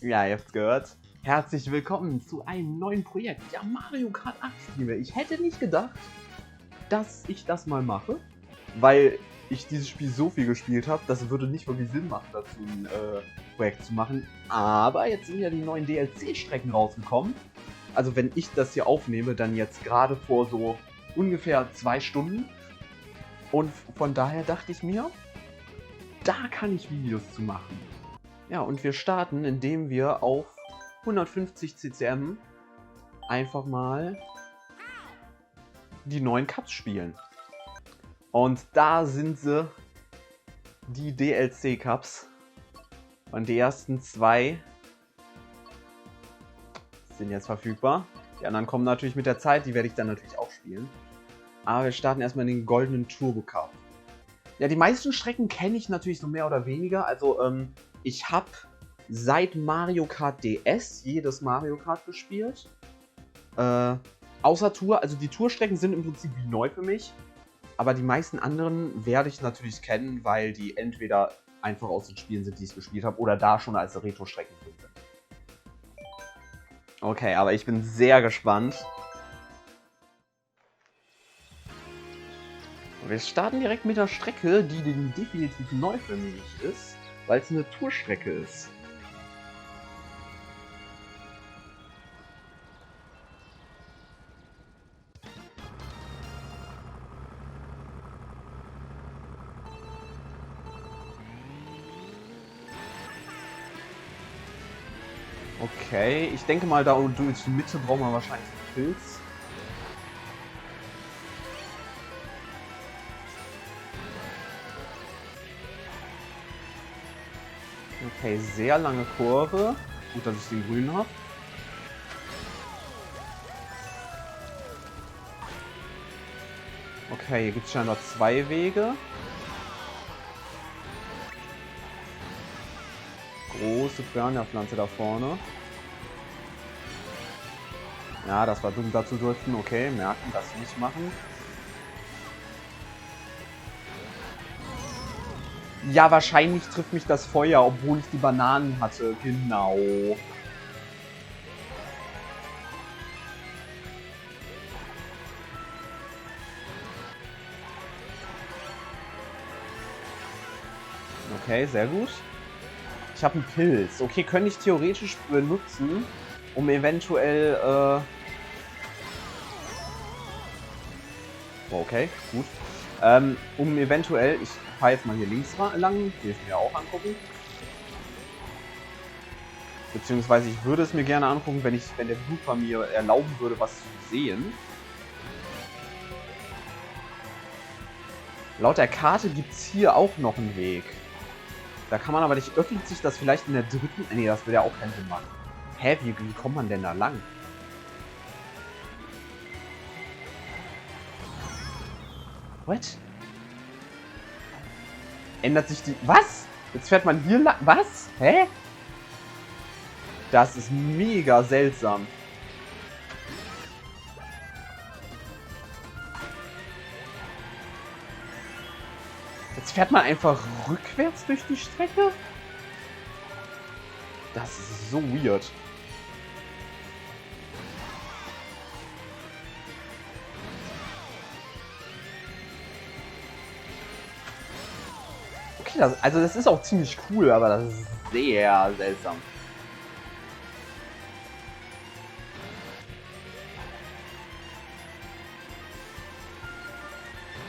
Ja, ihr habt's gehört. Herzlich willkommen zu einem neuen Projekt. Ja, Mario Kart 8 spielen wir. Ich hätte nicht gedacht, dass ich das mal mache, weil ich dieses Spiel so viel gespielt habe, das würde nicht wirklich Sinn machen, dazu ein Projekt zu machen. Aber jetzt sind ja die neuen DLC-Strecken rausgekommen. Also wenn ich das hier aufnehme, dann jetzt gerade vor so ungefähr 2 Stunden. Und von daher dachte ich mir, da kann ich Videos zu machen. Ja, und wir starten, indem wir auf 150 CCM einfach mal die neuen Cups spielen. Und da sind sie, die DLC-Cups. Und die ersten 2 sind jetzt verfügbar. Die anderen kommen natürlich mit der Zeit, die werde ich dann natürlich auch spielen. Aber wir starten erstmal in den goldenen Turbo Cup. Ja, die meisten Strecken kenne ich natürlich so mehr oder weniger. Also, ich habe seit Mario Kart DS jedes Mario Kart gespielt. Außer Tour, also die Tourstrecken sind im Prinzip wie neu für mich. Aber die meisten anderen werde ich natürlich kennen, weil die entweder einfach aus den Spielen sind, die ich gespielt habe, oder da schon als Retro-Strecken drin sind. Okay, aber ich bin sehr gespannt. Wir starten direkt mit der Strecke, die definitiv neu für mich ist, weil es eine Tourstrecke ist. Okay, ich denke mal, da durch die Mitte brauchen wir wahrscheinlich einen Pilz. Okay, sehr lange Kurve. Gut, dass ich den grünen habe. Okay, hier gibt es scheinbar 2 Wege. Große Piranha-Pflanze da vorne. Ja, das war dumm, da zu driften. Okay, merken, das nicht machen. Ja, wahrscheinlich trifft mich das Feuer, obwohl ich die Bananen hatte. Genau. Okay, sehr gut. Ich habe einen Pilz. Okay, könnte ich theoretisch benutzen, um eventuell... Okay, gut. Um eventuell... Ich fahre jetzt mal hier links lang. Will ich mir auch angucken. Beziehungsweise ich würde es mir gerne angucken, wenn der Blooper mir erlauben würde, was zu sehen. Laut der Karte gibt es hier auch noch einen Weg. Da kann man aber nicht, öffnet sich das vielleicht in der dritten... Nee, das will ja auch keinen Sinn machen. Hä, wie kommt man denn da lang? What? Ändert sich die... Was? Jetzt fährt man hier lang... Was? Hä? Das ist mega seltsam. Jetzt fährt man einfach rückwärts durch die Strecke? Das ist so weird. Okay, also das ist auch ziemlich cool, aber das ist sehr seltsam.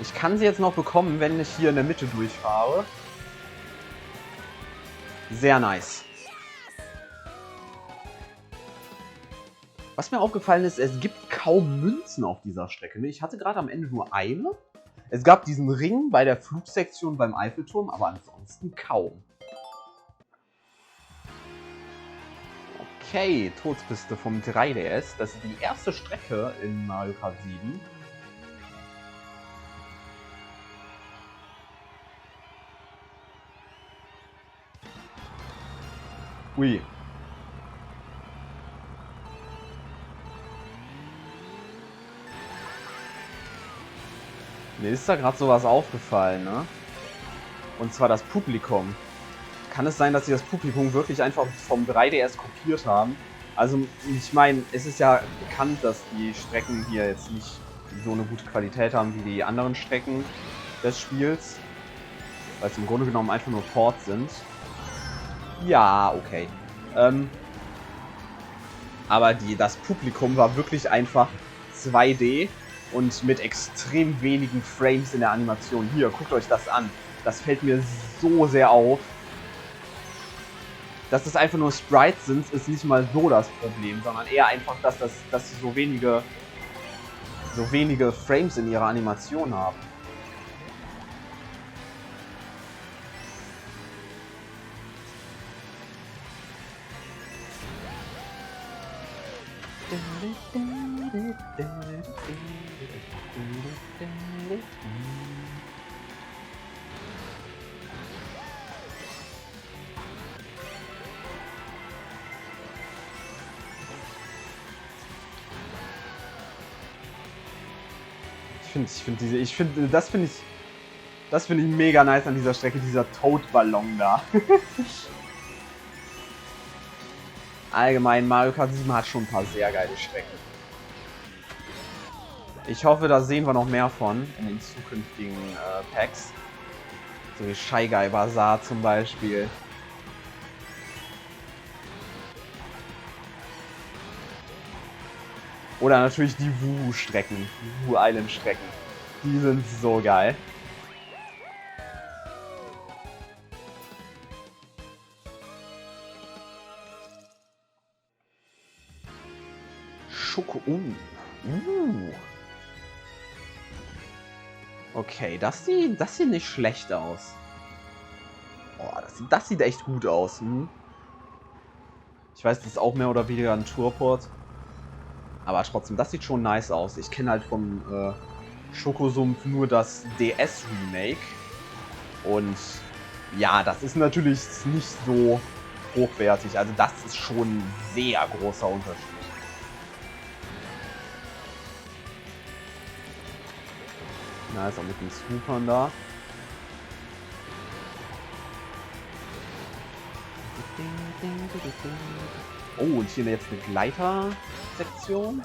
Ich kann sie jetzt noch bekommen, wenn ich hier in der Mitte durchfahre. Sehr nice. Was mir aufgefallen ist, es gibt kaum Münzen auf dieser Strecke. Ich hatte gerade am Ende nur eine. Es gab diesen Ring bei der Flugsektion beim Eiffelturm, aber ansonsten kaum. Okay, Todespiste vom 3DS. Das ist die erste Strecke in Mario Kart 7. Ui. Mir ist da gerade sowas aufgefallen, ne? Und zwar das Publikum. Kann es sein, dass sie das Publikum wirklich einfach vom 3DS kopiert haben? Also, ich meine, es ist ja bekannt, dass die Strecken hier jetzt nicht so eine gute Qualität haben wie die anderen Strecken des Spiels. Weil es im Grunde genommen einfach nur Ports sind. Ja, okay. Aber das Publikum war wirklich einfach 2D und mit extrem wenigen Frames in der Animation. Hier, guckt euch das an. Das fällt mir so sehr auf. Dass das einfach nur Sprites sind, ist nicht mal so das Problem, sondern eher einfach, dass sie so wenige Frames in ihrer Animation haben. Das finde ich mega nice an dieser Strecke, dieser Toad-Ballon da. Allgemein, Mario Kart 7 hat schon ein paar sehr geile Strecken. Ich hoffe, da sehen wir noch mehr von in den zukünftigen Packs. So wie Shy Guy Bazaar zum Beispiel. Oder natürlich die Wuhu-Strecken, die Wuhu Island-Strecken. Die sind so geil. Schoko. Okay, das sieht nicht schlecht aus. Oh, das sieht echt gut aus. Ich weiß, das ist auch mehr oder weniger ein Tourport. Aber trotzdem, das sieht schon nice aus. Ich kenne halt vom Schokosumpf nur das DS-Remake. Und ja, das ist natürlich nicht so hochwertig. Also das ist schon ein sehr großer Unterschied. Na, ist auch mit den Swoopern da. Oh, und hier jetzt eine Gleiter-Sektion.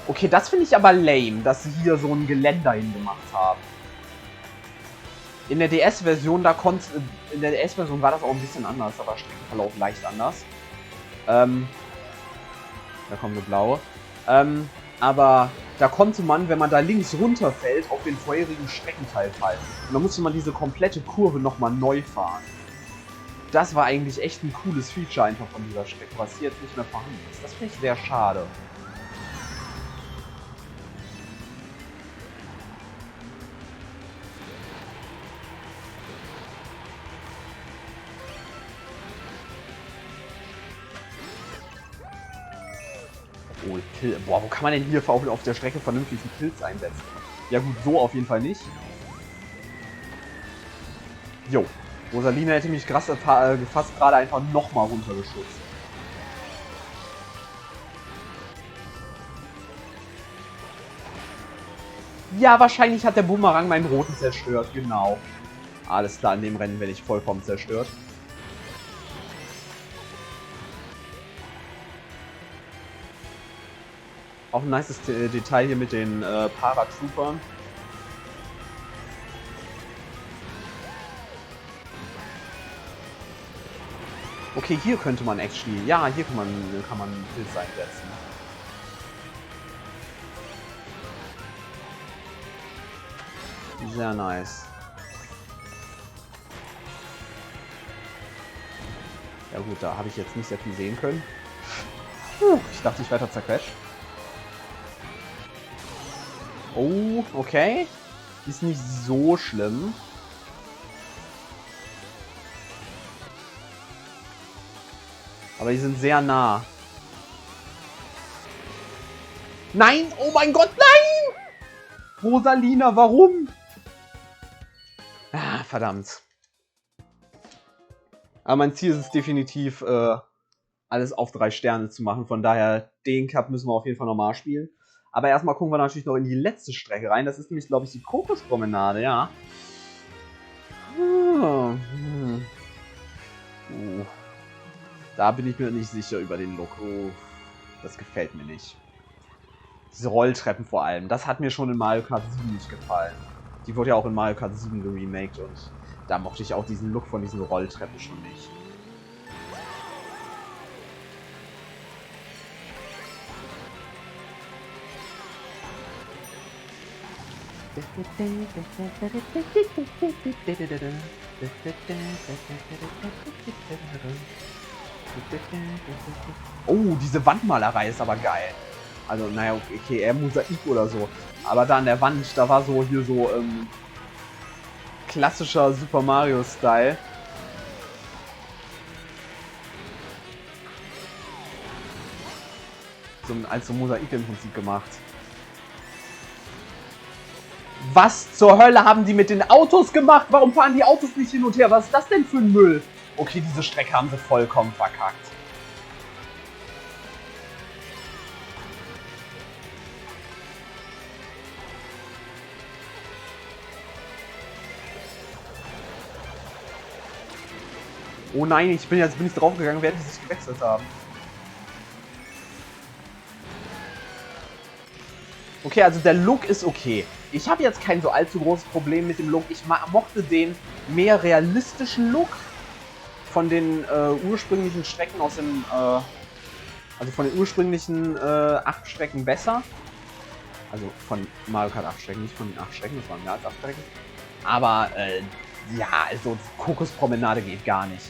Okay, das finde ich aber lame, dass sie hier so ein Geländer hingemacht haben. In der DS-Version, war das auch ein bisschen anders, aber Streckenverlauf leicht anders. Da kommt eine blaue. Aber da konnte man, wenn man da links runterfällt, auf den vorherigen Streckenteil fallen. Und dann musste man diese komplette Kurve nochmal neu fahren. Das war eigentlich echt ein cooles Feature einfach von dieser Strecke, was hier jetzt nicht mehr vorhanden ist. Das finde ich sehr schade. Oh, boah, wo kann man denn hier auf der Strecke vernünftig einen Pilz einsetzen? Ja gut, so auf jeden Fall nicht. Jo, Rosalina hätte mich fast gerade einfach nochmal runtergeschubst. Ja, wahrscheinlich hat der Boomerang meinen roten zerstört, genau. Alles klar, in dem Rennen werde ich vollkommen zerstört. Auch ein nices Detail hier mit den Paratroopern. Okay, hier könnte man actually... Ja, hier kann man Pilz einsetzen. Sehr nice. Ja gut, da habe ich jetzt nicht sehr viel sehen können. Ich dachte, ich werde da zerquetscht. Oh, okay. Ist nicht so schlimm. Aber die sind sehr nah. Nein! Oh mein Gott, nein! Rosalina, warum? Ah, verdammt. Aber mein Ziel ist es definitiv, alles auf 3 Sterne zu machen. Von daher, den Cup müssen wir auf jeden Fall nochmal spielen. Aber erstmal gucken wir natürlich noch in die letzte Strecke rein. Das ist nämlich, glaube ich, die Kokospromenade, ja. Da bin ich mir nicht sicher über den Look. Das gefällt mir nicht. Diese Rolltreppen vor allem. Das hat mir schon in Mario Kart 7 nicht gefallen. Die wurde ja auch in Mario Kart 7 geremaked und da mochte ich auch diesen Look von diesen Rolltreppen schon nicht. Oh, diese Wandmalerei ist aber geil. Also, naja, okay, eher Mosaik oder so. Aber da an der Wand, da war so hier so klassischer Super Mario-Style. So, als so Mosaik im Prinzip gemacht. Was zur Hölle haben die mit den Autos gemacht? Warum fahren die Autos nicht hin und her? Was ist das denn für ein Müll? Okay, diese Strecke haben sie vollkommen verkackt. Oh nein, jetzt bin ich draufgegangen, während die sich gewechselt haben. Okay, also der Look ist okay. Ich habe jetzt kein so allzu großes Problem mit dem Look. Ich mochte den mehr realistischen Look von den ursprünglichen Strecken aus dem, also von den ursprünglichen 8 Strecken besser. Also von Mario Kart 8 Strecken, nicht von den 8 Strecken, das waren mehr als 8 Strecken. Aber ja, also Kokospromenade geht gar nicht.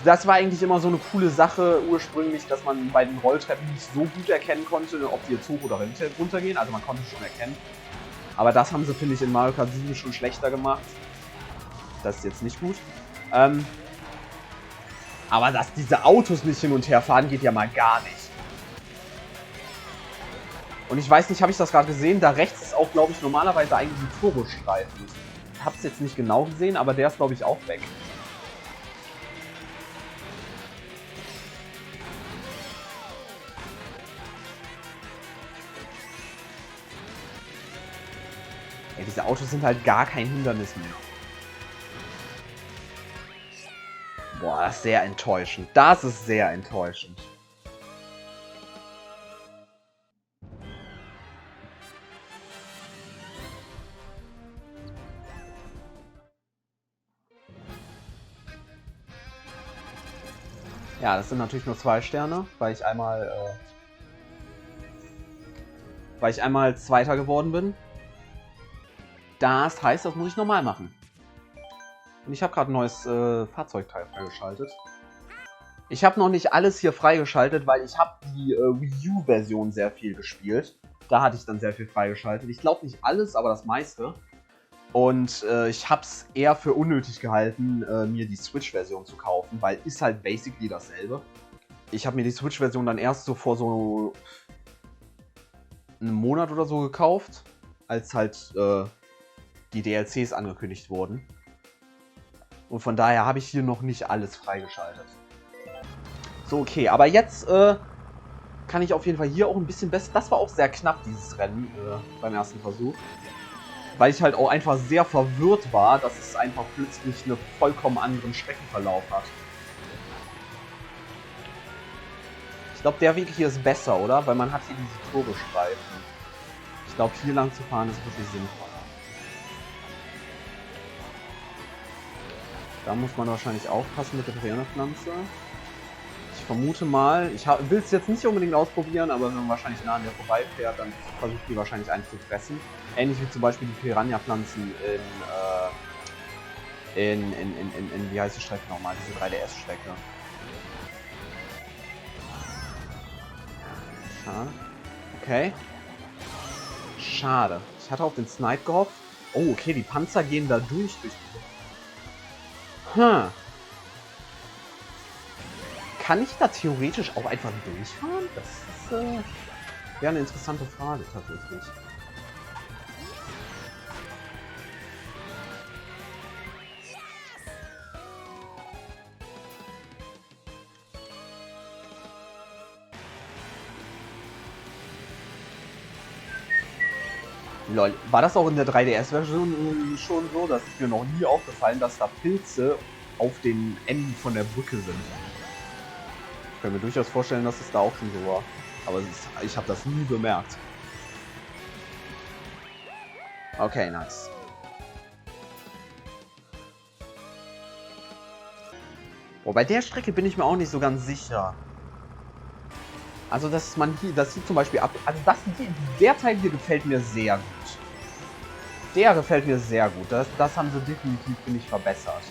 Das war eigentlich immer so eine coole Sache ursprünglich, dass man bei den Rolltreppen nicht so gut erkennen konnte, ob die jetzt hoch oder runter gehen. Also man konnte es schon erkennen. Aber das haben sie, finde ich, in Mario Kart 7 schon schlechter gemacht. Das ist jetzt nicht gut. Aber dass diese Autos nicht hin und her fahren, geht ja mal gar nicht. Und ich weiß nicht, habe ich das gerade gesehen? Da rechts ist auch, glaube ich, normalerweise eigentlich ein Turbostreifen. Ich habe es jetzt nicht genau gesehen, aber der ist, glaube ich, auch weg. Ey, diese Autos sind halt gar kein Hindernis mehr. Boah, das ist sehr enttäuschend. Das ist sehr enttäuschend. Ja, das sind natürlich nur 2 Sterne, weil ich einmal Zweiter geworden bin. Das heißt, das muss ich normal machen. Und ich habe gerade ein neues Fahrzeugteil freigeschaltet. Ich habe noch nicht alles hier freigeschaltet, weil ich habe die Wii U-Version sehr viel gespielt. Da hatte ich dann sehr viel freigeschaltet. Ich glaube nicht alles, aber das meiste. Und ich habe es eher für unnötig gehalten, mir die Switch-Version zu kaufen, weil ist halt basically dasselbe. Ich habe mir die Switch-Version dann erst so vor so einem Monat oder so gekauft, als halt die DLCs angekündigt wurden. Und von daher habe ich hier noch nicht alles freigeschaltet. So, okay, aber jetzt kann ich auf jeden Fall hier auch ein bisschen besser... Das war auch sehr knapp, dieses Rennen beim ersten Versuch. Weil ich halt auch einfach sehr verwirrt war, dass es einfach plötzlich einen vollkommen anderen Streckenverlauf hat. Ich glaube, der Weg hier ist besser, oder? Weil man hat hier diese Turbostreifen. Ich glaube, hier lang zu fahren ist wirklich sinnvoll. Da muss man wahrscheinlich aufpassen mit der Piranha-Pflanze. Ich vermute mal, ich will es jetzt nicht unbedingt ausprobieren, aber wenn man wahrscheinlich nah an der vorbeifährt, dann versucht die wahrscheinlich einen zu fressen. Ähnlich wie zum Beispiel die Piranha-Pflanzen in wie heißt die Strecke nochmal, diese 3DS-Strecke. Schade. Okay. Schade. Ich hatte auf den Snipe gehofft. Oh, okay, die Panzer gehen da durch die... Kann ich da theoretisch auch einfach durchfahren? Das ist wäre eine interessante Frage tatsächlich. Lol, war das auch in der 3DS-Version schon so? Das ist mir noch nie aufgefallen, dass da Pilze auf den Enden von der Brücke sind. Ich kann mir durchaus vorstellen, dass es da auch schon so war. Aber ich habe das nie bemerkt. Okay, nice. Oh, bei der Strecke bin ich mir auch nicht so ganz sicher. Also, dass man hier, das sieht zum Beispiel ab. Also, der Teil hier gefällt mir sehr gut. Der gefällt mir sehr gut. Das haben sie definitiv, finde ich, verbessert.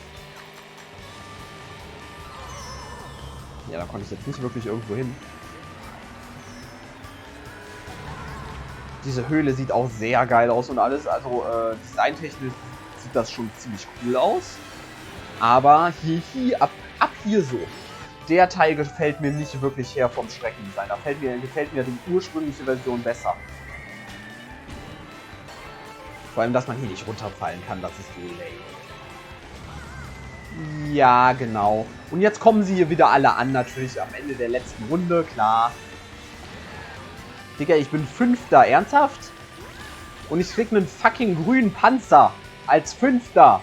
Ja, da konnte ich jetzt nicht wirklich irgendwo hin. Diese Höhle sieht auch sehr geil aus und alles. Also, designtechnisch sieht das schon ziemlich cool aus. Aber ab hier so. Der Teil gefällt mir nicht wirklich her vom Streckendesign. Da gefällt mir die ursprüngliche Version besser. Vor allem, dass man hier nicht runterfallen kann, das ist so lame. Ja, genau. Und jetzt kommen sie hier wieder alle an, natürlich am Ende der letzten Runde, klar. Digga, ich bin Fünfter, ernsthaft? Und ich krieg einen fucking grünen Panzer als Fünfter.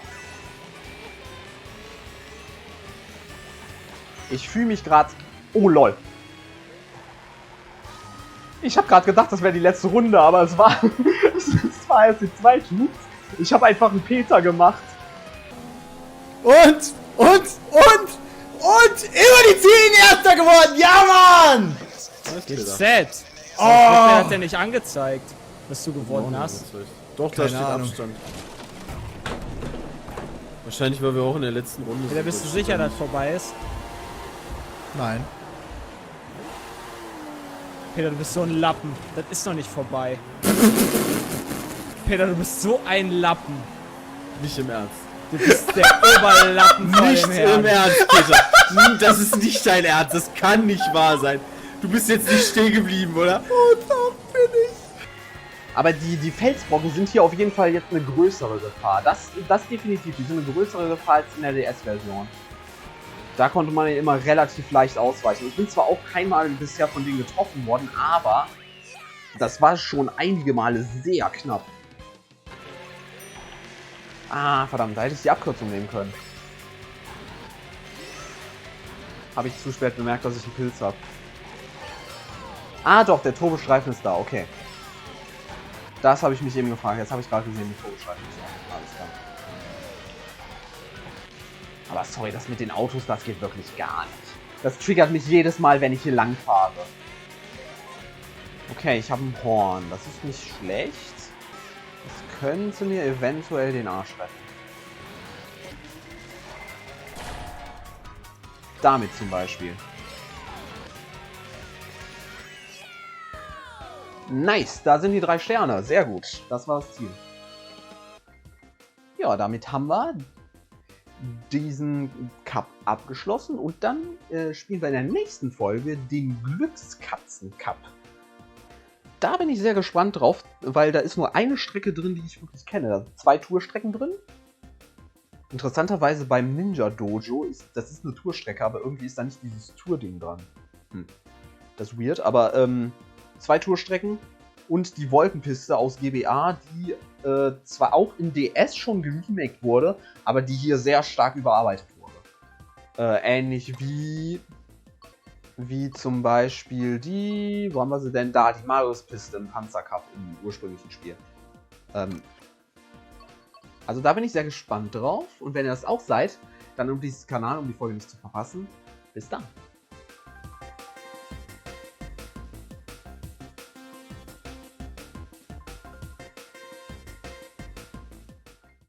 Ich fühle mich gerade... Oh, lol. Ich habe gerade gedacht, das wäre die letzte Runde, aber es war... es war erst die zweite. Ich habe einfach einen Peter gemacht. Und über die Ziellinie Erster geworden. Ja, Mann! Jetzt set. Oh! Wer hat der nicht angezeigt, dass du gewonnen hast? Doch, da steht Ahnung. Abstand. Wahrscheinlich, weil wir auch in der letzten Runde Peter, bist du sicher, dass vorbei ist? Nein. Peter, du bist so ein Lappen. Das ist noch nicht vorbei. Peter, du bist so ein Lappen. Nicht im Ernst. Du bist der Oberlappen vor Nicht dem Herrn. im Ernst, Peter. Das ist nicht dein Ernst. Das kann nicht wahr sein. Du bist jetzt nicht stehen geblieben, oder? Oh, da bin ich. Aber die Felsbrocken sind hier auf jeden Fall jetzt eine größere Gefahr. Das definitiv. Die sind eine größere Gefahr als in der DS-Version. Da konnte man ja immer relativ leicht ausweichen. Ich bin zwar auch kein Mal bisher von denen getroffen worden, aber das war schon einige Male sehr knapp. Ah, verdammt, da hätte ich die Abkürzung nehmen können. Habe ich zu spät bemerkt, dass ich einen Pilz habe. Ah doch, der Turbostreifen ist da, okay. Das habe ich mich eben gefragt. Jetzt habe ich gerade gesehen, die Turbostreifen ist da. Alles klar. Aber sorry, das mit den Autos, das geht wirklich gar nicht. Das triggert mich jedes Mal, wenn ich hier lang fahre. Okay, ich habe ein Horn. Das ist nicht schlecht. Das könnte mir eventuell den Arsch retten. Damit zum Beispiel. Nice, da sind die 3 Sterne. Sehr gut. Das war das Ziel. Ja, damit haben wir diesen Cup abgeschlossen und dann spielen wir in der nächsten Folge den Glückskatzen-Cup. Da bin ich sehr gespannt drauf, weil da ist nur eine Strecke drin, die ich wirklich kenne. Da sind 2 Tourstrecken drin. Interessanterweise beim Ninja Dojo, das ist eine Tourstrecke, aber irgendwie ist da nicht dieses Tour-Ding dran. Das ist weird, aber 2 Tourstrecken und die Wolkenpiste aus GBA, die zwar auch in DS schon geremaked wurde, aber die hier sehr stark überarbeitet wurde. Ähnlich wie zum Beispiel die, wo haben wir sie denn da, die Marius-Piste im Panzer Cup im ursprünglichen Spiel. Also da bin ich sehr gespannt drauf und wenn ihr das auch seid, dann um diesen Kanal, um die Folge nicht zu verpassen. Bis dann!